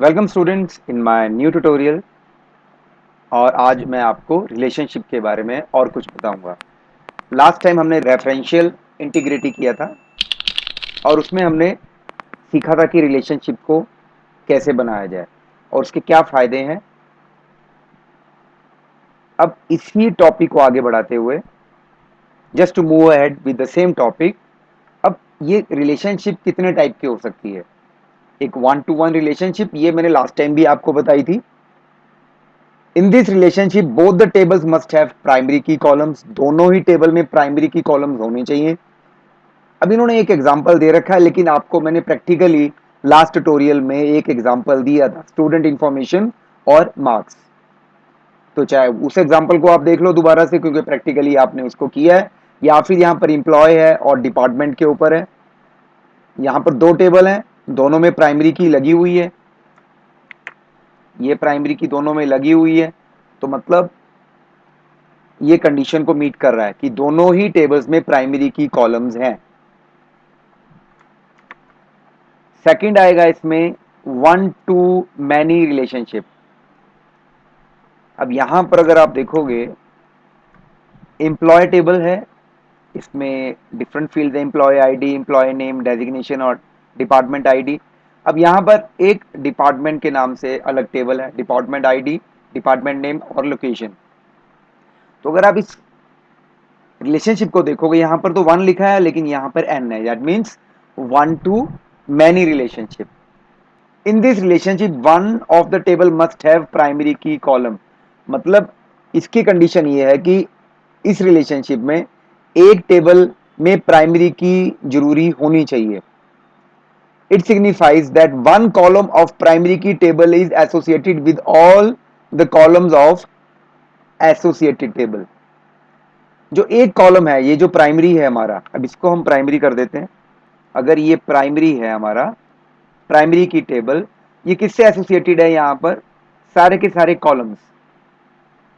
Welcome students in my new tutorial. और आज मैं आपको रिलेशनशिप के बारे में और कुछ बताऊंगा। लास्ट टाइम हमने रेफरेंशियल इंटीग्रिटी किया था और उसमें हमने सीखा था कि रिलेशनशिप को कैसे बनाया जाए और उसके क्या फायदे हैं। अब इसी टॉपिक को आगे बढ़ाते हुए just to move ahead with the same topic, अब ये रिलेशनशिप कितने टाइप की हो सकती है। एक वन टू वन रिलेशनशिप, ये मैंने लास्ट टाइम भी आपको बताई थी। इन this relationship both the tables must have primary की कॉलम्स, दोनों ही टेबल में प्राइमरी की कॉलम्स होनी चाहिए। अब इन्होंने एक एग्जांपल दे रखा है, लेकिन आपको मैंने प्रैक्टिकली लास्ट ट्यूटोरियल में एक एग्जांपल दिया था, स्टूडेंट इंफॉर्मेशन और मार्क्स। तो चाहे उस एग्जांपल को आप देख लो दोबारा से, क्योंकि प्रैक्टिकली आपने उसको किया है, या फिर यहाँ पर इंप्लॉय है और डिपार्टमेंट के ऊपर है। यहाँ पर दो टेबल हैं, दोनों में प्राइमरी की लगी हुई है, ये प्राइमरी की दोनों में लगी हुई है, तो मतलब ये कंडीशन को मीट कर रहा है कि दोनों ही टेबल्स में प्राइमरी की कॉलम्स हैं। सेकंड आएगा इसमें वन टू मैनी रिलेशनशिप। अब यहां पर अगर आप देखोगे, एम्प्लॉय टेबल है, इसमें डिफरेंट फील्ड है, employee ID, employee name, designation और डिपार्टमेंट आईडी। अब यहां पर एक डिपार्टमेंट के नाम से अलग टेबल है, डिपार्टमेंट आईडी, डिपार्टमेंट नेम और लोकेशन। तो अगर आप इस रिलेशनशिप को देखोगे, यहां पर तो वन लिखा है लेकिन यहां पर एन है, that means one two many relationship. In this relationship one of the table must have primary key column. मतलब इसकी कंडीशन ये है कि इस रिलेशनशिप में एक टेबल में प्राइमरी की जरूरी होनी चाहिए। It signifies that one column of primary key table is associated with all the columns of associated table. जो एक कॉलम है, ये जो प्राइमरी है हमारा, अब इसको हम प्राइमरी कर देते हैं। अगर ये प्राइमरी है हमारा, प्राइमरी की टेबल, ये किससे एसोसिएटेड है, यहां पर सारे के सारे कॉलम्स,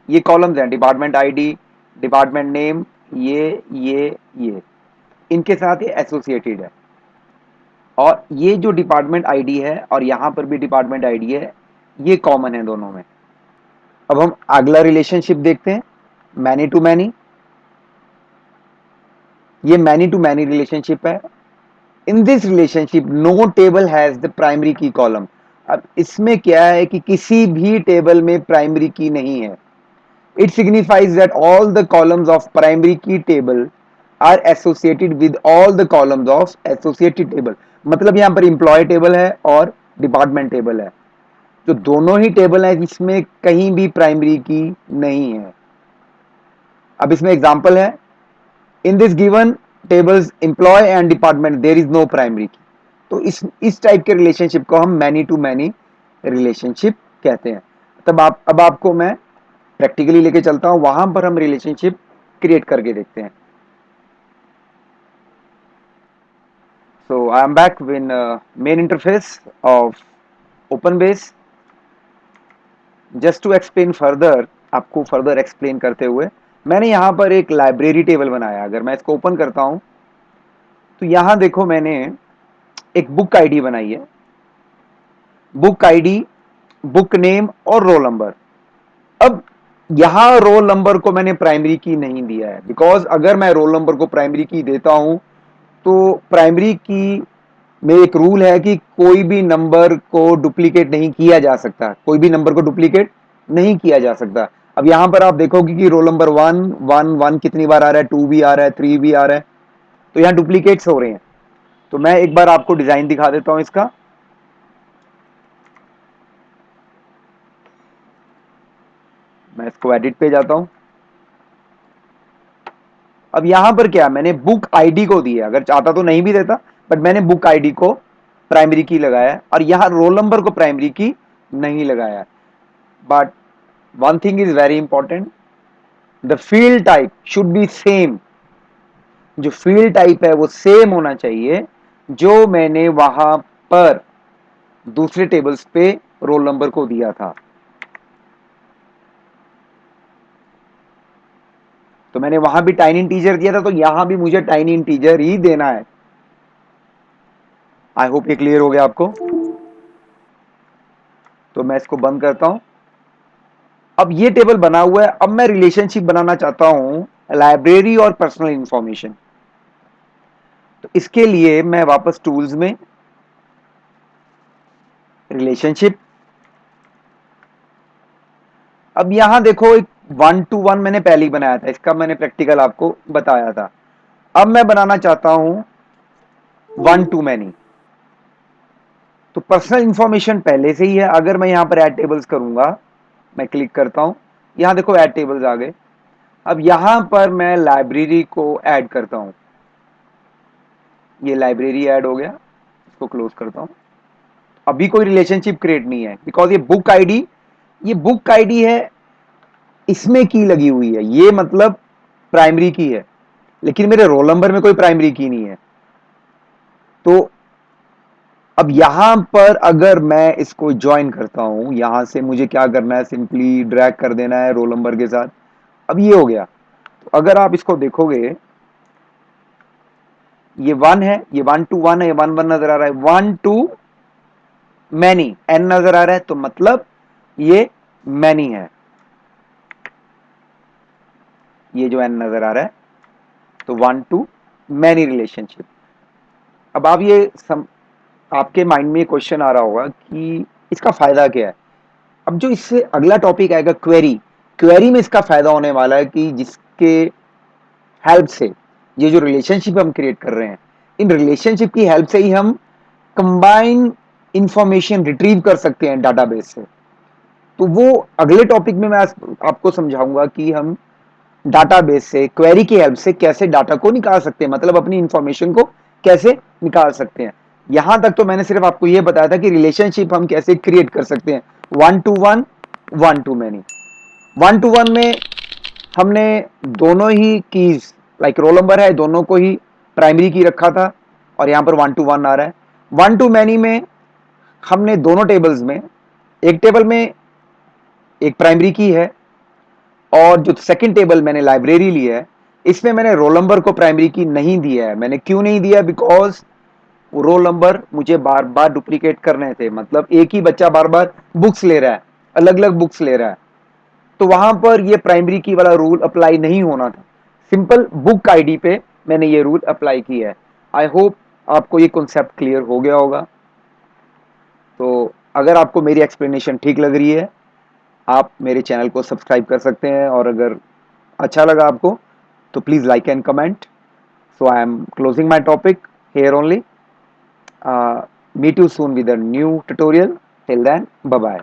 ये कॉलम्स हैं, डिपार्टमेंट आईडी, डिपार्टमेंट नेम, ये इनके साथ ये एसोसिएटेड है। और ये जो डिपार्टमेंट आईडी है और यहां पर भी डिपार्टमेंट आईडी है, ये कॉमन है दोनों में। अब हम अगला रिलेशनशिप देखते हैं, मैनी टू मैनी। ये मैनी टू मैनी रिलेशनशिप है। In this relationship no table has the primary key column. अब इसमें क्या है कि किसी भी टेबल में प्राइमरी की नहीं है। It signifies that all the columns of primary key table are associated with all the columns of associated table. मतलब यहां पर इंप्लॉय टेबल है और डिपार्टमेंट टेबल है, जो दोनों ही टेबल है जिसमें कहीं भी प्राइमरी की नहीं है। अब इसमें एग्जांपल है, in this given tables employee and department there is no primary key. तो इस टाइप के रिलेशनशिप को हम मैनी टू मैनी रिलेशनशिप कहते हैं। तब अब आपको मैं प्रैक्टिकली लेके चलता हूं, वहां पर हम रिलेशनशिप क्रिएट करके देखते हैं। So I am back in main interface of open base. Just to explain further, आपको फर्दर एक्सप्लेन करते हुए, मैंने यहां पर एक लाइब्रेरी टेबल बनाया। अगर मैं इसको ओपन करता हूं तो यहां देखो, मैंने एक बुक आईडी बनाई है, बुक आईडी, बुक नेम और रोल नंबर। अब यहां रोल नंबर को मैंने प्राइमरी की नहीं दिया है, बिकॉज अगर मैं रोल नंबर को प्राइमरी की देता हूं तो प्राइमरी की में एक रूल है कि कोई भी नंबर को डुप्लीकेट नहीं किया जा सकता, कोई भी नंबर को डुप्लीकेट नहीं किया जा सकता। अब यहां पर आप देखोगे कि roll number one one one कितनी बार आ रहा है, टू भी आ रहा है, थ्री भी आ रहा है, तो यहां डुप्लीकेट्स हो रहे हैं। तो मैं एक बार आपको डिजाइन दिखा देता हूं इसका। मैं इसको एडिट पे जाता हूं। अब यहां पर क्या, मैंने बुक आईडी को दिया, अगर चाहता तो नहीं भी देता, बट मैंने बुक आईडी को प्राइमरी की लगाया और यहां रोल नंबर को प्राइमरी की नहीं लगाया। But one thing is very important, the field type should be same. जो फील्ड टाइप है वो सेम होना चाहिए जो मैंने वहां पर दूसरे टेबल्स पे रोल नंबर को दिया था। तो मैंने वहां भी टाइनी इंटीजर दिया था, तो यहां भी मुझे टाइनी इंटीजर ही देना है। आई होप ये क्लियर हो गया आपको। तो मैं इसको बंद करता हूं। अब ये टेबल बना हुआ है, अब मैं रिलेशनशिप बनाना चाहता हूं लाइब्रेरी और पर्सनल इंफॉर्मेशन। तो इसके लिए मैं वापस टूल्स में रिलेशनशिप, अब यहां देखो एक 1 to 1 मैंने पहले ही बनाया था, इसका मैंने प्रैक्टिकल आपको बताया था। अब मैं बनाना चाहता हूं 1 to many। तो पर्सनल इंफॉर्मेशन पहले से ही है, अगर मैं यहां पर ऐड टेबल्स करूंगा, मैं क्लिक करता हूं, यहां देखो ऐड टेबल्स आ गए। अब यहां पर मैं लाइब्रेरी को ऐड करता हूं, ये लाइब्रेरी ऐड हो गया, इसको क्लोज करता हूं। अभी कोई रिलेशनशिप क्रिएट नहीं है, बिकॉज ये बुक आईडी है, इसमें की लगी हुई है, ये मतलब प्राइमरी की है, लेकिन मेरे रोल नंबर में कोई प्राइमरी की नहीं है। तो अब यहां पर अगर मैं इसको ज्वाइन करता हूं, यहां से मुझे क्या करना है, सिंपली ड्रैग कर देना है रोल नंबर के साथ। अब ये हो गया। तो अगर आप इसको देखोगे, ये 1 है, ये 1 to 1 है, ये 1 1 नजर आ रहा है, 1 to many n नजर आ रहा है, तो मतलब ये मैनी है, ये जो n नजर आ रहा है, तो 1 to many रिलेशनशिप। अब आप आपके माइंड में क्वेश्चन आ रहा होगा कि इसका फायदा क्या है। अब जो इससे अगला टॉपिक आएगा क्वेरी, क्वेरी में इसका फायदा होने वाला है कि जिसके हेल्प से ये जो रिलेशनशिप हम क्रिएट कर रहे हैं, इन रिलेशनशिप की हेल्प से ही हम कंबाइन इंफॉर्मेशन रिट्रीव कर सकते हैं डाटाबेस से। तो वो अगले टॉपिक में मैं आपको समझाऊंगा कि हम डाटाबेस से क्वेरी की हेल्प से कैसे डाटा को निकाल सकते हैं, मतलब अपनी इंफॉर्मेशन को कैसे निकाल सकते हैं। यहां तक तो मैंने सिर्फ आपको यह बताया था कि रिलेशनशिप हम कैसे क्रिएट कर सकते हैं 1 to 1, 1 to many। 1 to 1 में हमने दोनों ही कीज, लाइक रोल नंबर है, दोनों को ही प्राइमरी की रखा था, और यहां पर 1 to 1 आ रहा है। 1 to many में हमने दोनों टेबल्स में, एक टेबल में एक प्राइमरी की है, और जो सेकंड टेबल मैंने लाइब्रेरी ली है, इसमें मैंने रोल नंबर को प्राइमरी की नहीं दिया है। मैंने क्यों नहीं दिया, बिकॉज रोल नंबर मुझे बार बार डुप्लीकेट करने थे, मतलब एक ही बच्चा बार बार बुक्स ले रहा है, अलग अलग बुक्स ले रहा है, तो वहां पर ये प्राइमरी की वाला रूल अप्लाई नहीं होना था। सिंपल बुक आईडी पे मैंने ये रूल अप्लाई किया है। आई होप आपको ये कॉन्सेप्ट क्लियर हो गया होगा। तो अगर आपको मेरी एक्सप्लेनेशन ठीक लग रही है, आप मेरे चैनल को सब्सक्राइब कर सकते हैं, और अगर अच्छा लगा आपको तो please like and comment. So I am closing my topic here only. Meet you soon with a new tutorial. Till then, bye bye.